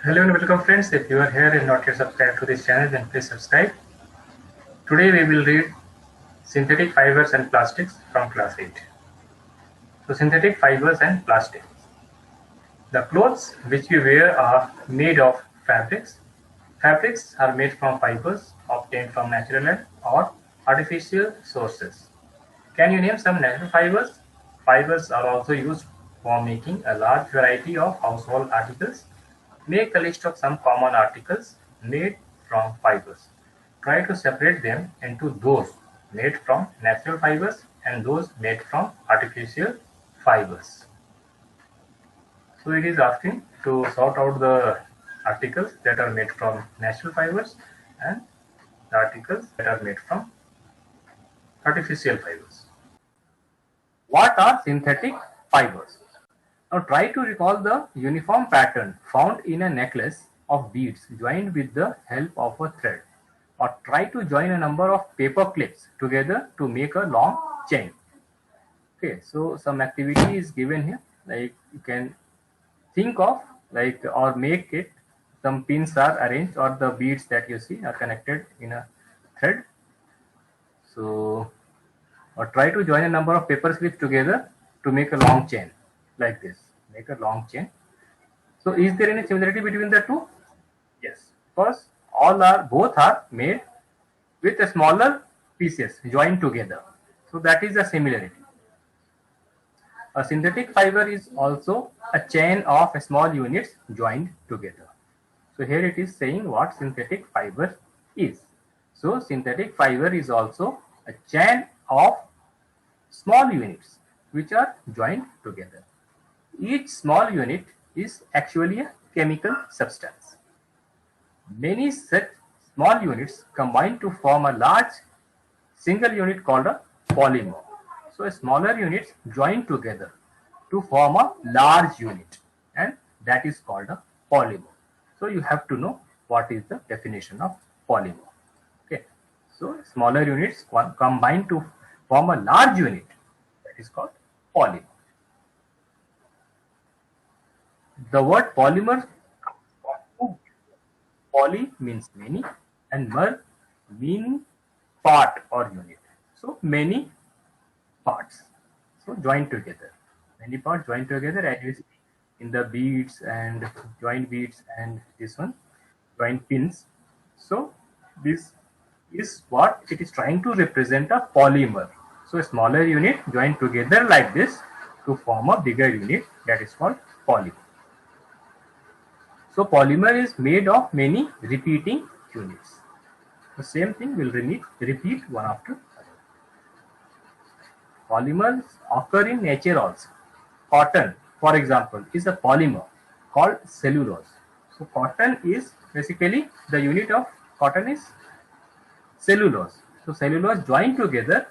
Hello and welcome friends. If you are here and not yet subscribed to this channel, then please subscribe. Today we will read synthetic fibers and plastics from class 8. So synthetic fibers and plastics. The clothes which we wear are made of fabrics. Fabrics are made from fibers obtained from natural or artificial sources. Can you name some natural fibers? Fibers are also used for making a large variety of household articles. Make a list of some common articles made from fibers. Try to separate them into those made from natural fibers and those made from artificial fibers. So it is asking to sort out the articles that are made from natural fibers and the articles that are made from artificial fibers. What are synthetic fibers? Now try to recall the uniform pattern found in a necklace of beads joined with the help of a thread, or try to join a number of paper clips together to make a long chain. Okay, so some activity is given here, like you can think of or make it. Some pins are arranged or the beads that you see are connected in a thread. So or try to join a number of paper clips together to make a long chain like this. Make a long chain. So is there any similarity between the two? Yes. First, both are made with a smaller pieces joined together. So that is a similarity. A synthetic fiber is also a chain of small units joined together. So here it is saying what synthetic fiber is. So synthetic fiber is also a chain of small units which are joined together. Each small unit is actually a chemical substance. Many such small units combine to form a large single unit called a polymer. So smaller units join together to form a large unit, and that is called a polymer. So you have to know what is the definition of polymer. Okay. So smaller units combine to form a large unit, that is called polymer. The word polymer comes from two. Poly means many and mer meaning part or unit. So many parts. So joined together. Many parts joined together as you see in the beads and joint beads and this one joint pins. So this is what it is trying to represent, a polymer. So a smaller unit joined together like this to form a bigger unit, that is called polymer. So polymer is made of many repeating units. The same thing will repeat one after another. Polymers occur in nature also. Cotton, for example, is a polymer called cellulose. So cotton is basically the unit of cotton is cellulose. So cellulose joined together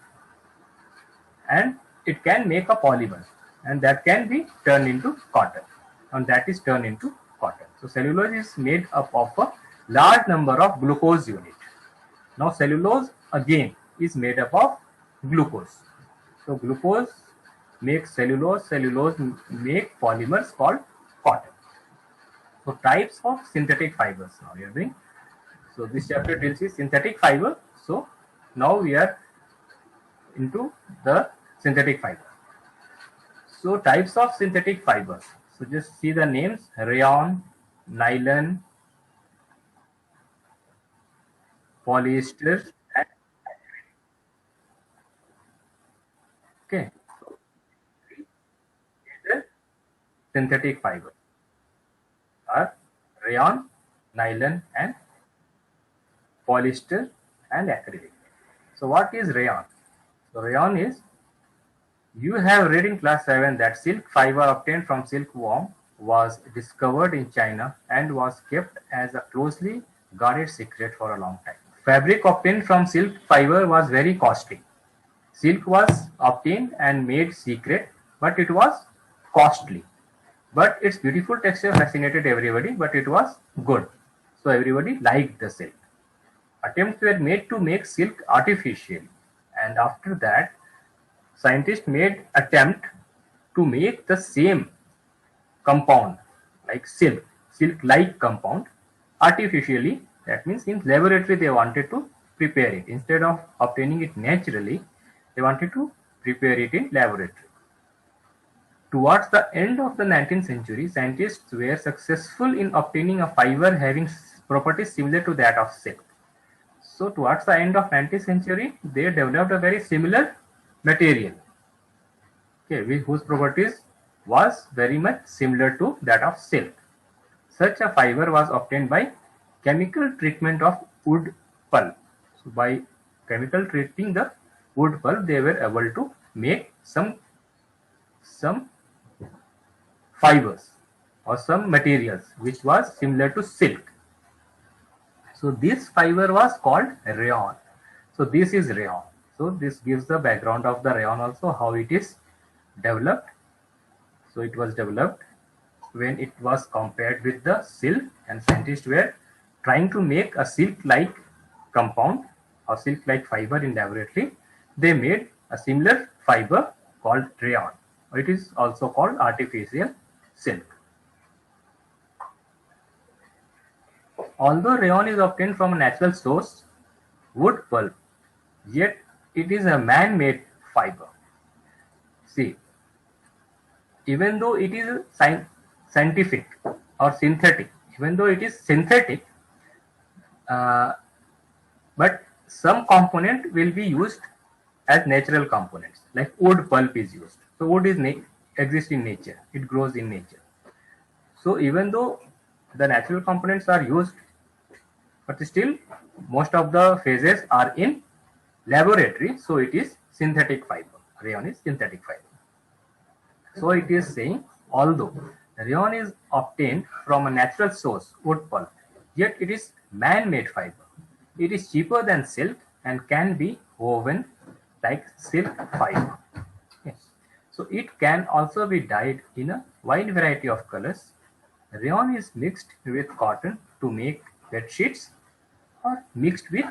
and it can make a polymer, and that can be turned into cotton, and that is turned into cotton. So cellulose is made up of a large number of glucose units. Now cellulose again is made up of glucose. So glucose makes cellulose, cellulose make polymers called cotton. So types of synthetic fibers now we are doing. So this chapter deals with synthetic fiber. So now we are into the synthetic fiber. So types of synthetic fibers. So just see the names: rayon, nylon, polyester, and okay. So the synthetic fiber are rayon, nylon, and polyester and acrylic. So what is rayon? So rayon is, you have read in class 7 that silk fiber obtained from silkworm was discovered in China and was kept as a closely guarded secret for a long time. Fabric obtained from silk fiber was very costly. Silk was obtained and made secret, but it was costly. But its beautiful texture fascinated everybody, but it was good. So everybody liked the silk. Attempts were made to make silk artificially, and after that, scientists made attempt to make the same compound like silk silk-like compound artificially. That means in laboratory they wanted to prepare it. Instead of obtaining it naturally, they wanted to prepare it in laboratory. Towards the end of the 19th century, scientists were successful in obtaining a fiber having properties similar to that of silk. So towards the end of 19th century, they developed a very similar material, okay, whose properties was very much similar to that of silk. Such a fiber was obtained by chemical treatment of wood pulp. So by chemical treating the wood pulp, they were able to make some fibers or some materials which was similar to silk. So this fiber was called rayon. So this is rayon. So this gives the background of the rayon also, how it is developed. So it was developed when it was compared with the silk, and scientists were trying to make a silk-like compound or silk-like fiber in laboratory. They made a similar fiber called rayon. It is also called artificial silk. Although rayon is obtained from a natural source, wood pulp, yet it is a man-made fiber. See, even though it is scientific or synthetic, even though it is synthetic, but some component will be used as natural components, like wood pulp is used. So wood is exists in nature, it grows in nature. So even though the natural components are used, but still most of the phases are in laboratory, so it is synthetic fiber. Rayon is synthetic fiber. So it is saying, although rayon is obtained from a natural source, wood pulp, yet it is man-made fiber. It is cheaper than silk and can be woven like silk fiber. Yes. So it can also be dyed in a wide variety of colors. Rayon is mixed with cotton to make bed sheets or mixed with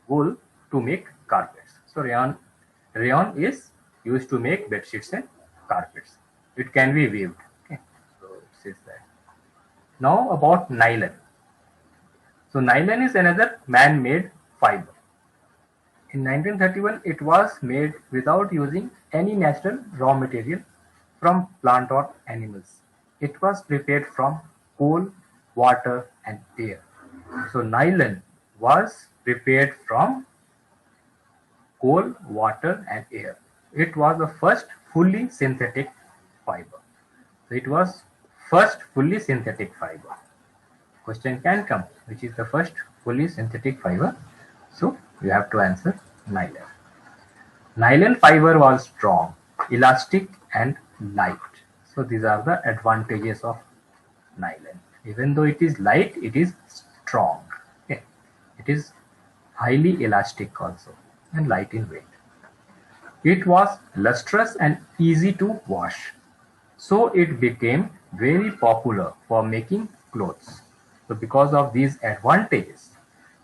wool to make carpets. So rayon is used to make bed sheets and carpets. It can be weaved. Okay. So it says that. Now about nylon. So nylon is another man-made fiber. In 1931, it was made without using any natural raw material from plant or animals. It was prepared from coal, water, and air. So nylon was prepared from coal, water, and air. It was the first fully synthetic fiber. So it was first fully synthetic fiber. Question can come, which is the first fully synthetic fiber? So you have to answer nylon. Nylon fiber was strong, elastic, and light. So these are the advantages of nylon. Even though it is light, it is strong. Okay. It is highly elastic also and light in weight. It was lustrous and easy to wash. So it became very popular for making clothes. So because of these advantages,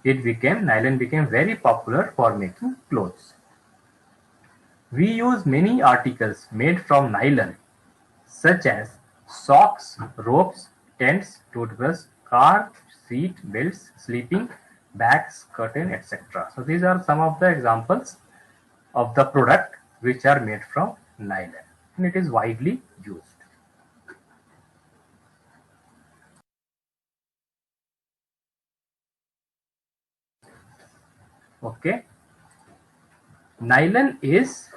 nylon became very popular for making clothes. We use many articles made from nylon, such as socks, ropes, tents, toothbrush, car seat, belts, sleeping bags, curtain, etc. So these are some of the examples of the product which are made from nylon, and it is widely used. Okay. Nylon is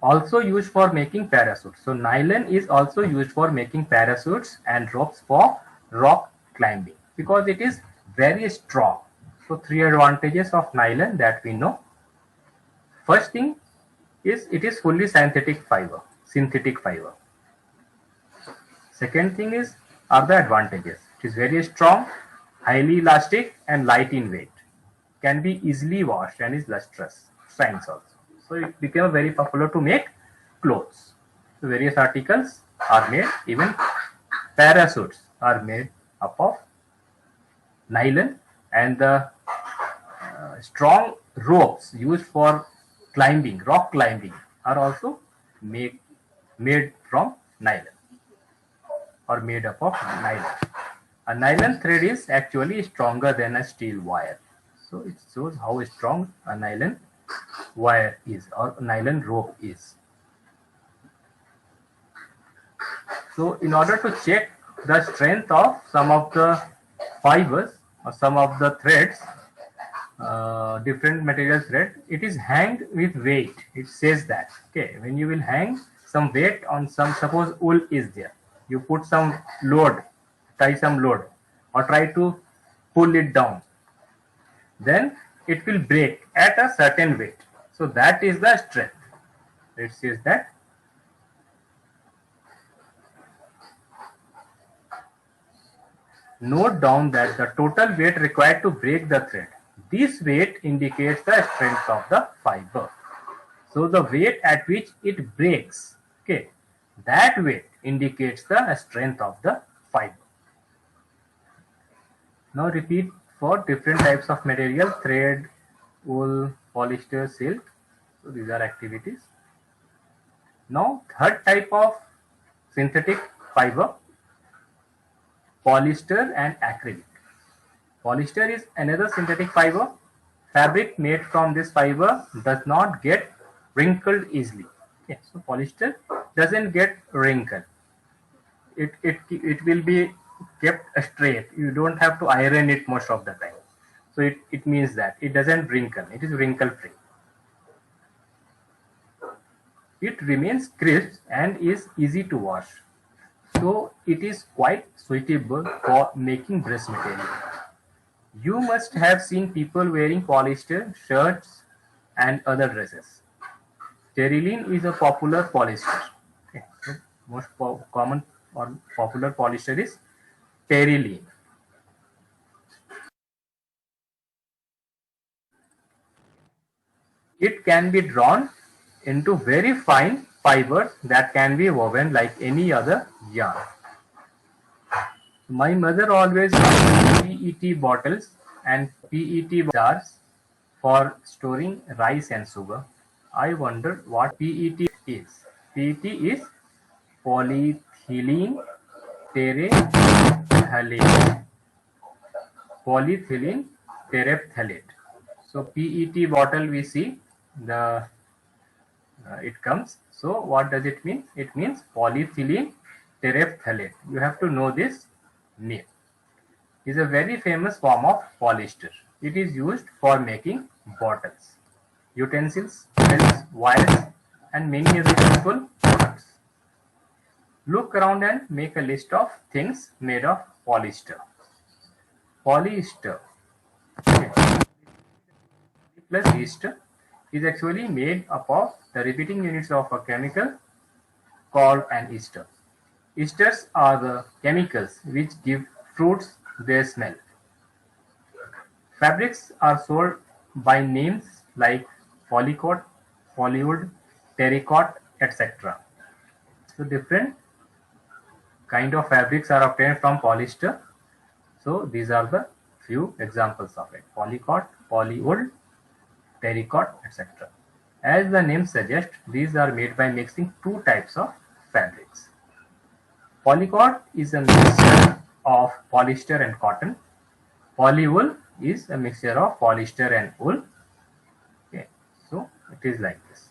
also used for making parachutes. So nylon is also used for making parachutes and ropes for rock climbing because it is very strong. So three advantages of nylon that we know. First thing is it is fully synthetic fiber. Second thing are the advantages. It is very strong, highly elastic, and light in weight. Can be easily washed and is lustrous. Shines also. So it became very popular to make clothes. So various articles are made. Even parachutes are made up of nylon, and the strong ropes used for climbing, rock climbing, are also made from nylon. or made up of nylon. A nylon thread is actually stronger than a steel wire. So it shows how strong a nylon wire is or nylon rope is. So in order to check the strength of some of the fibers or some of the threads, different material thread, it is hanged with weight. It says that, okay, when you will hang some weight on some, suppose wool is there, you put some load, tie some load or try to pull it down, then it will break at a certain weight. So that is the strength. It says that note down that the total weight required to break the thread. This weight indicates the strength of the fiber. So the weight at which it breaks, okay, that weight indicates the strength of the fiber. Now repeat for different types of material: thread, wool, polyester, silk. So these are activities. Now third type of synthetic fiber, polyester and acrylic. Polyester is another synthetic fiber. Fabric made from this fiber does not get wrinkled easily. Okay, so polyester doesn't get wrinkled. It will be kept straight. You don't have to iron it most of the time. So it means that it doesn't wrinkle. It is wrinkle free. It remains crisp and is easy to wash. So it is quite suitable for making dress material. You must have seen people wearing polyester shirts and other dresses. Terylene is a popular polyester. Okay, so most common or popular polyester is terylene. It can be drawn into very fine fibers that can be woven like any other yarn. My mother always used PET bottles and PET jars for storing rice and sugar. I wonder what PET is. PET is polyethylene terephthalate. Polyethylene terephthalate. So PET bottle we see the it comes. So what does it mean? It means polyethylene terephthalate. You have to know this name. It is a very famous form of polyester. It is used for making bottles, utensils, belts, wires, and many other useful products. Look around and make a list of things made of polyester. Polyester, okay, plus ester, is actually made up of the repeating units of a chemical called an ester. Esters are the chemicals which give fruits their smell. Fabrics are sold by names like polycot, polywood, terracotta, etc. So different kind of fabrics are obtained from polyester. So these are the few examples of it: polycot, polywood, terracotta, etc. As the name suggests, these are made by mixing two types of fabrics. Polycot is a mixture of polyester and cotton. Polywool is a mixture of polyester and wool. Okay, so it is like this.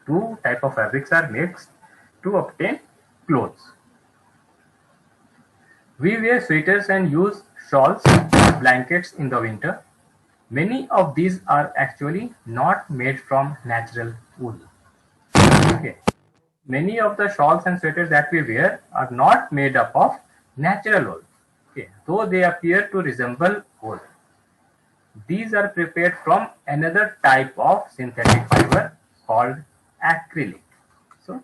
Two type of fabrics are mixed to obtain clothes. We wear sweaters and use shawls, blankets in the winter. Many of these are actually not made from natural wool. Okay. Many of the shawls and sweaters that we wear are not made up of natural wool, okay, though they appear to resemble wool. These are prepared from another type of synthetic fiber called acrylic. So,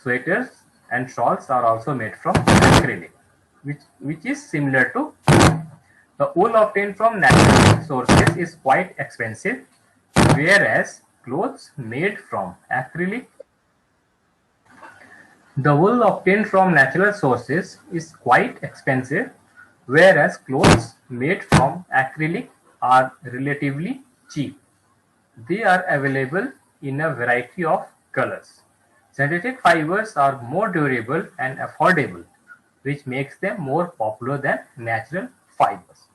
sweaters and shawls are also made from acrylic, which is similar to the wool obtained from natural sources is quite expensive, whereas clothes made from acrylic. The wool obtained from natural sources is quite expensive, whereas clothes made from acrylic are relatively cheap. They are available in a variety of colors. Synthetic fibers are more durable and affordable, which makes them more popular than natural fibers.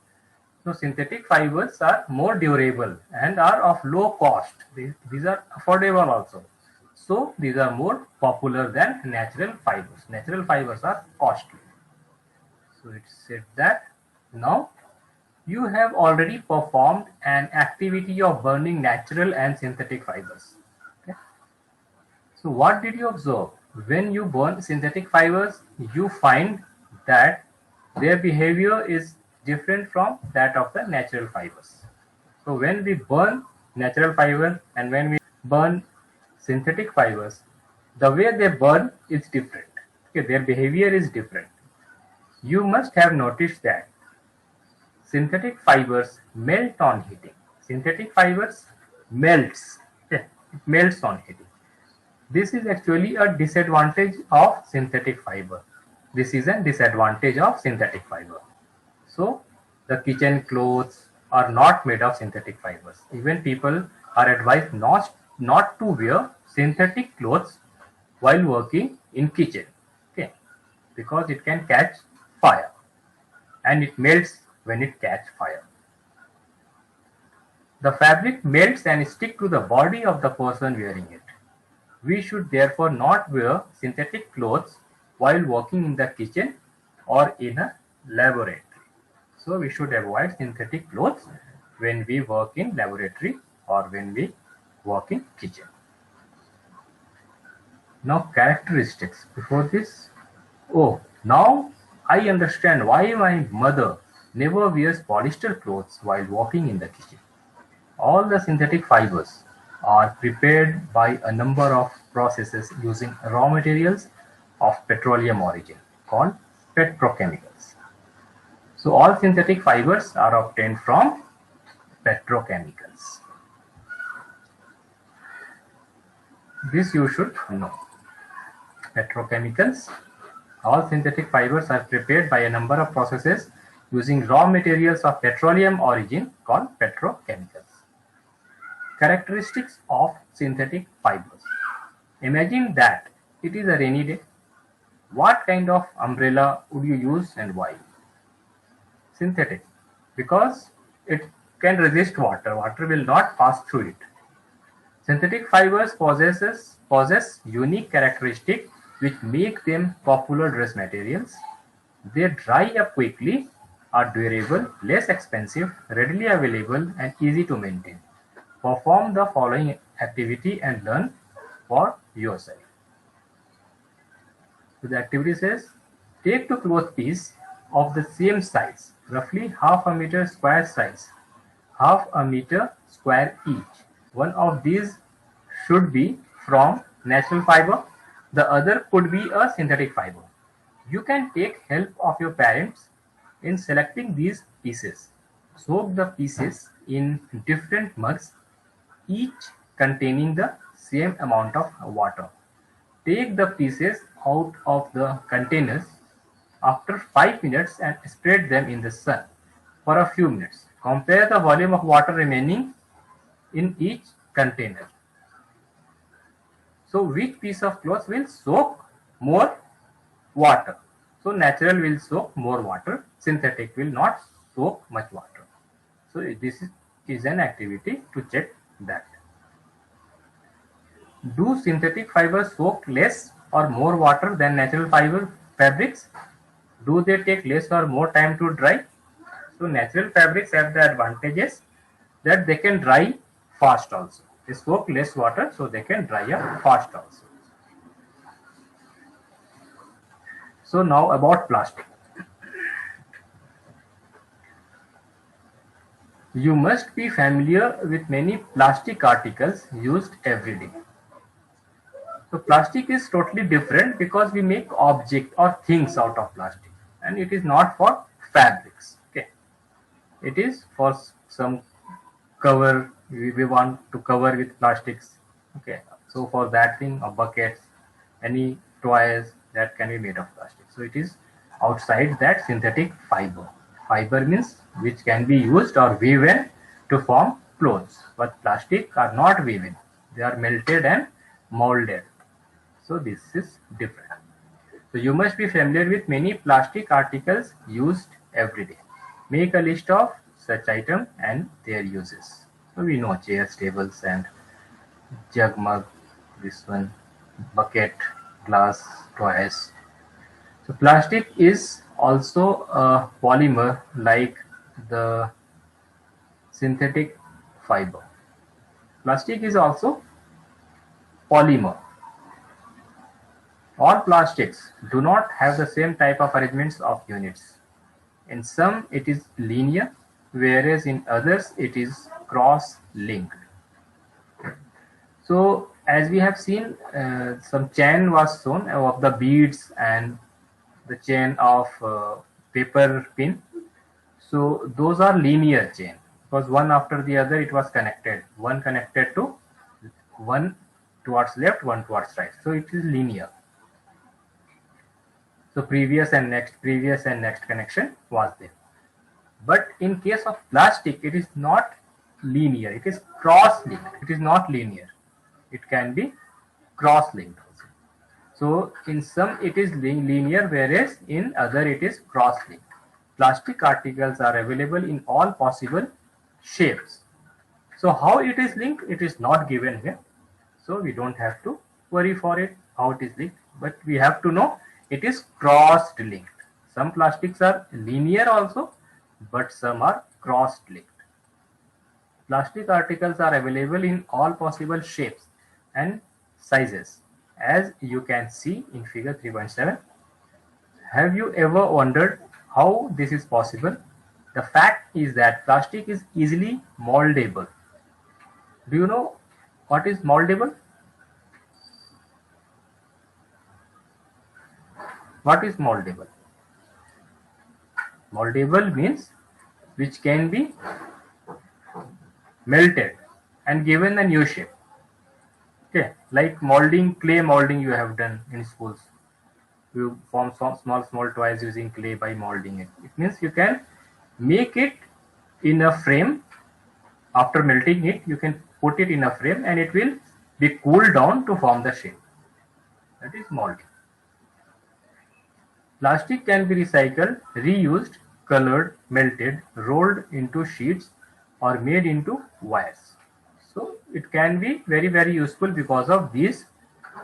So synthetic fibers are more durable and are of low cost. These are affordable also. So these are more popular than natural fibers. Natural fibers are costly. So it said that now you have already performed an activity of burning natural and synthetic fibers. Okay. So what did you observe? When you burn synthetic fibers, you find that their behavior is different from that of the natural fibers. So when we burn natural fiber and when we burn synthetic fibers, the way they burn is different. Okay, their behavior is different. You must have noticed that synthetic fibers melt on heating. Synthetic fibers melts. Okay, it melts on heating. This is actually a disadvantage of synthetic fiber. This is a disadvantage of synthetic fiber. So the kitchen clothes are not made of synthetic fibers. Even people are advised not to wear synthetic clothes while working in kitchen. Okay, because it can catch fire and it melts when it catch fire. The fabric melts and sticks to the body of the person wearing it. We should therefore not wear synthetic clothes while working in the kitchen or in a laboratory. So we should avoid synthetic clothes when we work in laboratory or when we work in kitchen. Now characteristics. Before this, now I understand why my mother never wears polyester clothes while working in the kitchen. All the synthetic fibers are prepared by a number of processes using raw materials of petroleum origin called petrochemicals. So all synthetic fibers are obtained from petrochemicals. This you should know. Petrochemicals. All synthetic fibers are prepared by a number of processes using raw materials of petroleum origin called petrochemicals. Characteristics of synthetic fibers. Imagine that it is a rainy day. What kind of umbrella would you use and why? Synthetic, because it can resist water. Water will not pass through it. Synthetic fibers possess unique characteristics which make them popular dress materials. They dry up quickly, are durable, less expensive, readily available, and easy to maintain. Perform the following activity and learn for yourself. So the activity says, take two cloth piece of the same size, roughly half a meter square size, half a meter square each. One of these should be from natural fiber, the other could be a synthetic fiber. You can take help of your parents in selecting these pieces. Soak the pieces in different mugs, each containing the same amount of water. Take the pieces out of the containers after 5 minutes and spread them in the sun for a few minutes. Compare the volume of water remaining in each container. So which piece of cloth will soak more water? So natural will soak more water, synthetic will not soak much water. So this is an activity to check that. Do synthetic fibers soak less or more water than natural fiber fabrics? Do they take less or more time to dry? So natural fabrics have the advantages that they can dry fast also. They soak less water, so they can dry up fast also. So now about plastic. You must be familiar with many plastic articles used every day. So plastic is totally different because we make objects or things out of plastic, and it is not for fabrics. Okay, it is for some cover. We want to cover with plastics. Okay, so for that thing, or buckets, any toys that can be made of plastic. So it is outside that synthetic fiber. Fiber means which can be used or woven to form clothes, but plastic are not woven. They are melted and molded. So this is different. So you must be familiar with many plastic articles used every day. Make a list of such items and their uses. So we know chairs, tables, and jug, mug, this one, bucket, glass, toys. So plastic is also a polymer like the synthetic fiber. Plastic is also polymer. All plastics do not have the same type of arrangements of units. In some it is linear, whereas in others it is cross-linked. So as we have seen, some chain was shown of the beads and the chain of paper pin. So those are linear chain because one after the other it was connected. One connected to one towards left, one towards right. So it is linear. So previous and next connection was there. But in case of plastic, it is not linear. It is cross-linked. It is not linear. It can be cross-linked also. So in some it is linear, whereas in other it is cross-linked. Plastic articles are available in all possible shapes. So how it is linked, it is not given here. So we don't have to worry for it, how it is linked. But we have to know it is cross-linked. Some plastics are linear also, but some are cross-linked. Plastic articles are available in all possible shapes and sizes, as you can see in figure 3.7. Have you ever wondered how this is possible? The fact is that plastic is easily moldable. Do you know what is moldable? What is moldable? Moldable means which can be melted and given a new shape. Okay, like molding, clay molding you have done in schools. You form some small toys using clay by molding it. It means you can make it in a frame. After melting it, you can put it in a frame and it will be cooled down to form the shape. That is molding. Plastic can be recycled, reused, colored, melted, rolled into sheets, or made into wires. So it can be very useful because of these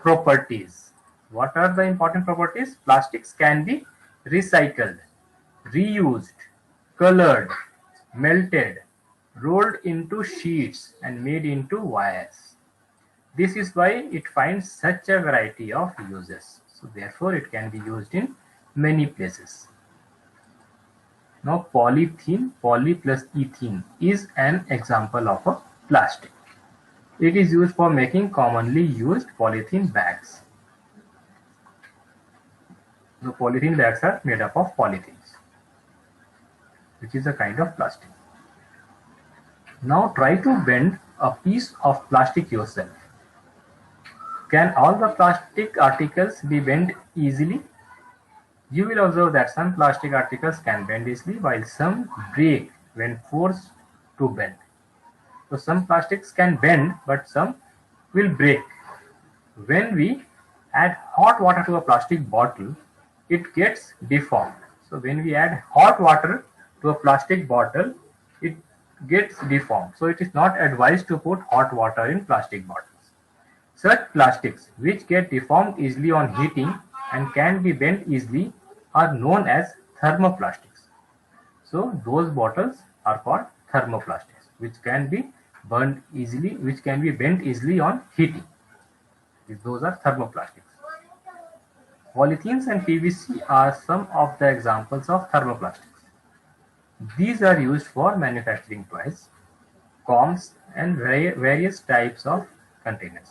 properties. What are the important properties? Plastics can be recycled, reused, colored, melted, rolled into sheets, and made into wires. This is why it finds such a variety of uses. So therefore it can be used in many places. Now polythene, poly plus ethene, is an example of a plastic. It is used for making commonly used polythene bags. The polythene bags are made up of polythenes, which is a kind of plastic. Now try to bend a piece of plastic yourself. Can all the plastic articles be bent easily? You will observe that some plastic articles can bend easily while some break when forced to bend. So some plastics can bend but some will break. When we add hot water to a plastic bottle, it gets deformed. So when we add hot water to a plastic bottle, it gets deformed. So it is not advised to put hot water in plastic bottles. Such plastics which get deformed easily on heating and can be bent easily are known as thermoplastics. So those bottles are called thermoplastics, which can be burned easily, which can be bent easily on heating. Those are thermoplastics. Polythenes and PVC are some of the examples of thermoplastics. These are used for manufacturing toys, combs, and various types of containers.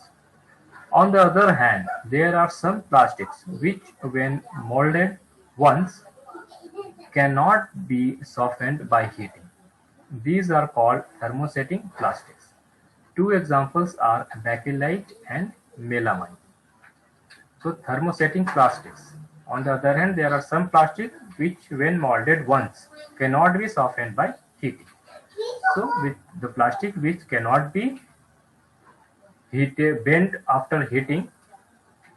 On the other hand, there are some plastics which, when molded once, cannot be softened by heating. These are called thermosetting plastics. Two examples are bakelite and melamine. So thermosetting plastics. On the other hand, there are some plastics which, when molded once, cannot be softened by heating. So with the plastic which cannot be bent after heating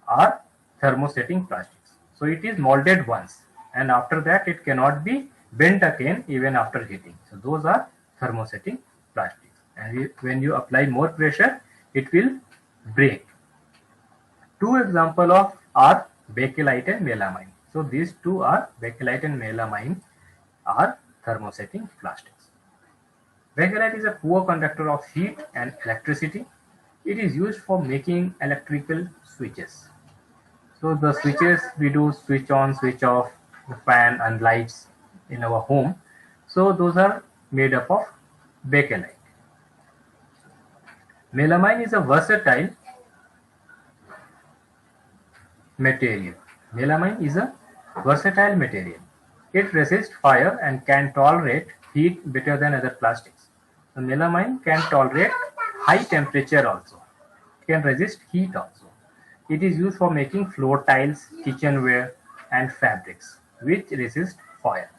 are thermosetting plastics. So it is molded once, and after that it cannot be bent again even after heating. So those are thermosetting plastics, and when you apply more pressure, it will break. Two examples of are bakelite and melamine. So these two are bakelite and melamine are thermosetting plastics. Bakelite is a poor conductor of heat and electricity. It is used for making electrical switches. So the switches we do switch on, switch off, the fan and lights in our home. So those are made up of bakelite. Melamine is a versatile material. Melamine is a versatile material. It resists fire and can tolerate heat better than other plastics. The melamine can tolerate high temperature also. It can resist heat also. It is used for making floor tiles, kitchenware, and fabrics, which resist fire.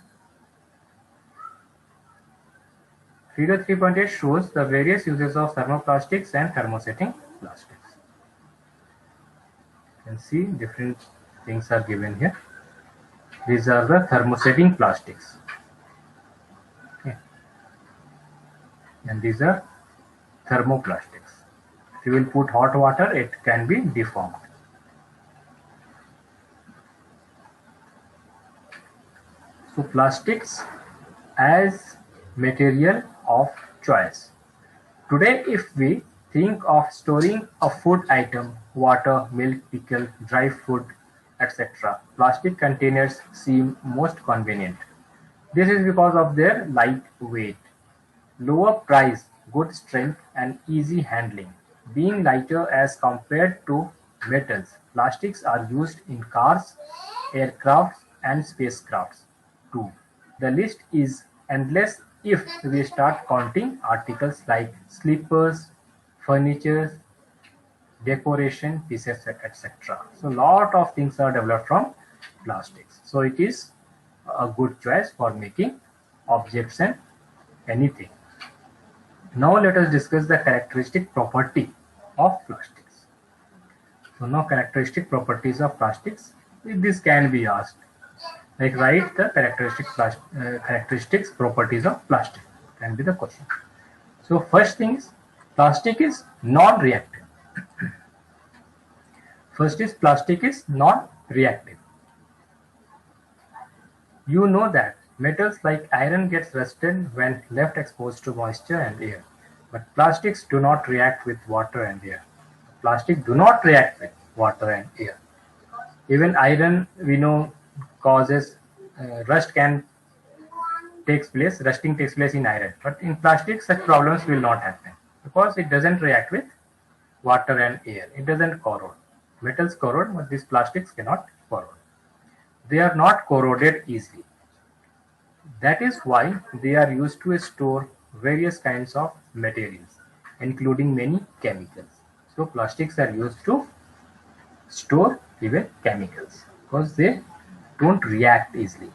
Figure 3.8 shows the various uses of thermoplastics and thermosetting plastics. You can see different things are given here. These are the thermosetting plastics. Okay. And these are thermoplastics. If you will put hot water, it can be deformed. So plastics as material of choice. Today, if we think of storing a food item, water, milk, pickle, dry food, etc., plastic containers seem most convenient. This is because of their light weight, lower price, good strength, and easy handling. Being lighter as compared to metals, plastics are used in cars, aircrafts, and spacecrafts too. The list is endless if we start counting articles like slippers, furniture, decoration pieces, etc. So lot of things are developed from plastics. So it is a good choice for making objects and anything. Now let us discuss the characteristic property of plastics. So now characteristic properties of plastics. This can be asked. Like write the characteristics properties of plastic can be the question. So first thing is plastic is non-reactive. First is plastic is non-reactive. You know that metals like iron gets rusted when left exposed to moisture and air, but plastics do not react with water and air. Plastics do not react with water and air. Even iron we know causes rusting takes place in iron, but in plastic such problems will not happen because it doesn't react with water and air. It doesn't corrode. Metals corrode, but these plastics cannot corrode. They are not corroded easily. That is why they are used to store various kinds of materials, including many chemicals. So plastics are used to store even chemicals because they don't react easily.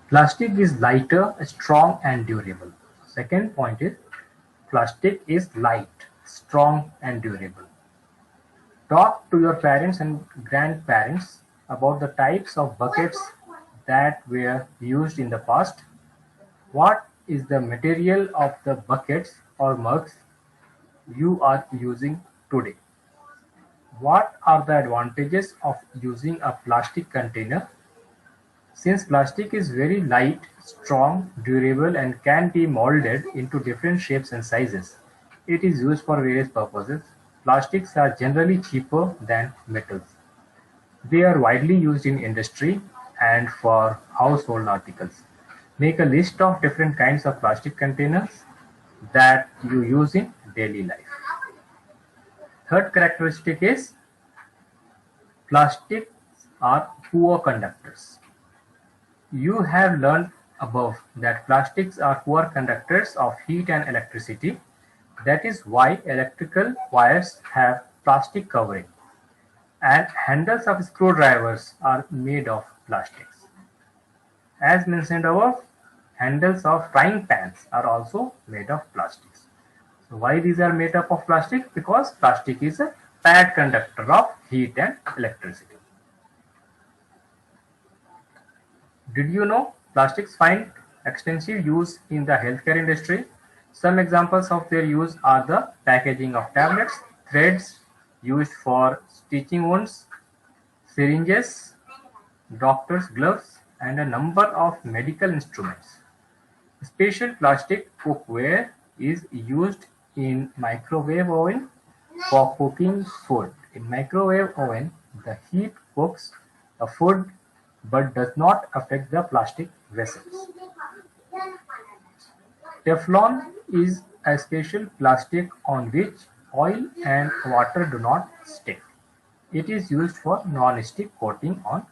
Plastic is lighter, strong, and durable. Second point is plastic is light, strong, and durable. Talk to your parents and grandparents about the types of buckets that were used in the past. What is the material of the buckets or mugs you are using today? What are the advantages of using a plastic container? Since plastic is very light, strong, durable, and can be molded into different shapes and sizes, it is used for various purposes. Plastics are generally cheaper than metals. They are widely used in industry and for household articles. Make a list of different kinds of plastic containers that you use in daily life. Third characteristic is plastics are poor conductors. You have learned above that plastics are poor conductors of heat and electricity. That is why electrical wires have plastic covering, and handles of screwdrivers are made of plastics. As mentioned above, handles of frying pans are also made of plastics. So why these are made up of plastic? Because plastic is a bad conductor of heat and electricity. Did you know plastics find extensive use in the healthcare industry? Some examples of their use are the packaging of tablets, threads used for stitching wounds, syringes, doctor's gloves, and a number of medical instruments. Special plastic cookware is used in microwave oven for cooking food. In microwave oven, the heat cooks the food but does not affect the plastic vessels. Teflon is a special plastic on which oil and water do not stick. It is used for non-stick coating on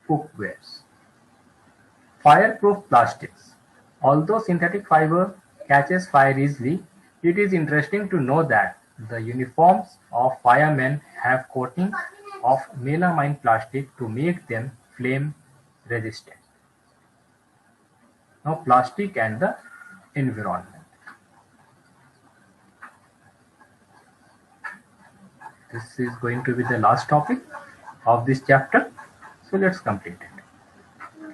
cookwares. Fireproof plastics. Although synthetic fiber catches fire easily, it is interesting to know that the uniforms of firemen have coating of melamine plastic to make them flame resistant. Now, plastic and the environment. This is going to be the last topic of this chapter. So let's complete it.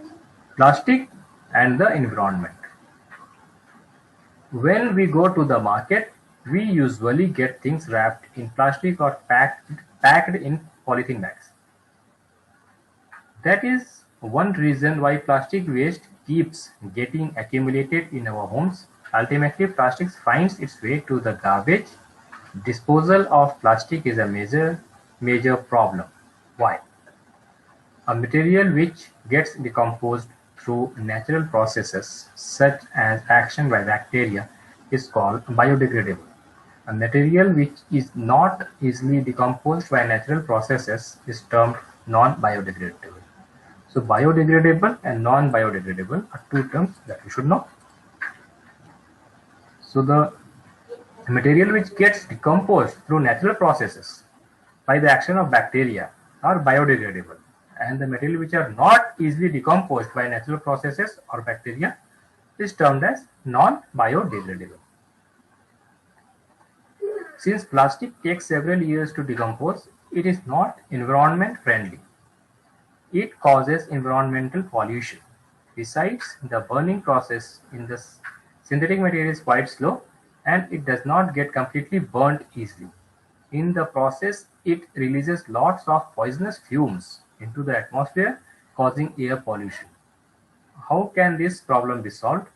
Plastic and the environment. When we go to the market, we usually get things wrapped in plastic or packed in polythene bags. That is one reason why plastic waste keeps getting accumulated in our homes. Ultimately, plastic finds its way to the garbage. Disposal of plastic is a major problem. Why? A material which gets decomposed through natural processes such as action by bacteria is called biodegradable. A material which is not easily decomposed by natural processes is termed non-biodegradable. So biodegradable and non-biodegradable are two terms that you should know. So the material which gets decomposed through natural processes by the action of bacteria are biodegradable, and the material which are not easily decomposed by natural processes or bacteria is termed as non-biodegradable. Since plastic takes several years to decompose, it is not environment friendly. It causes environmental pollution. Besides, the burning process in the synthetic material is quite slow and it does not get completely burnt easily. In the process, it releases lots of poisonous fumes into the atmosphere, causing air pollution. How can this problem be solved?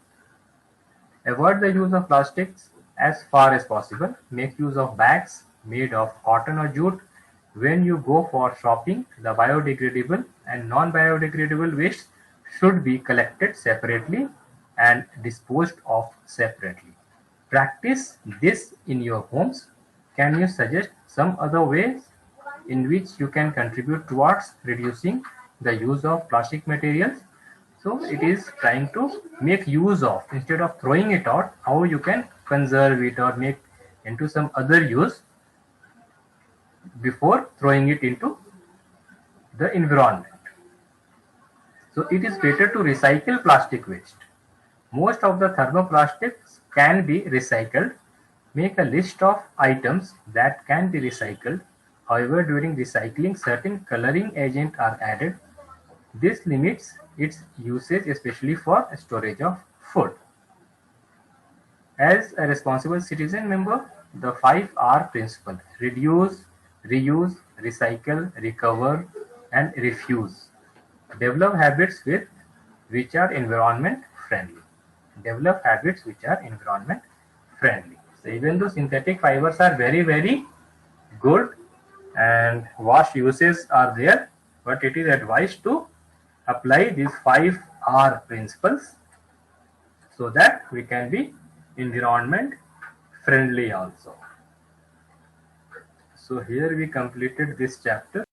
Avoid the use of plastics as far as possible. Make use of bags made of cotton or jute. When you go for shopping, the biodegradable and non-biodegradable waste should be collected separately and disposed of separately. Practice this in your homes. Can you suggest some other ways in which you can contribute towards reducing the use of plastic materials? So it is trying to make use of, instead of throwing it out, how you can conserve it or make into some other use before throwing it into the environment. So it is better to recycle plastic waste. Most of the thermoplastics can be recycled. Make a list of items that can be recycled. However, during recycling, certain coloring agents are added. This limits its usage, especially for storage of food. As a responsible citizen member, the 5R principle: reduce, reuse, recycle, recover, and refuse. Develop habits which are environment friendly. Develop habits which are environment friendly. So even though synthetic fibers are very good and vast uses are there, but it is advised to apply these 5R principles so that we can be environment friendly also. So here we completed this chapter.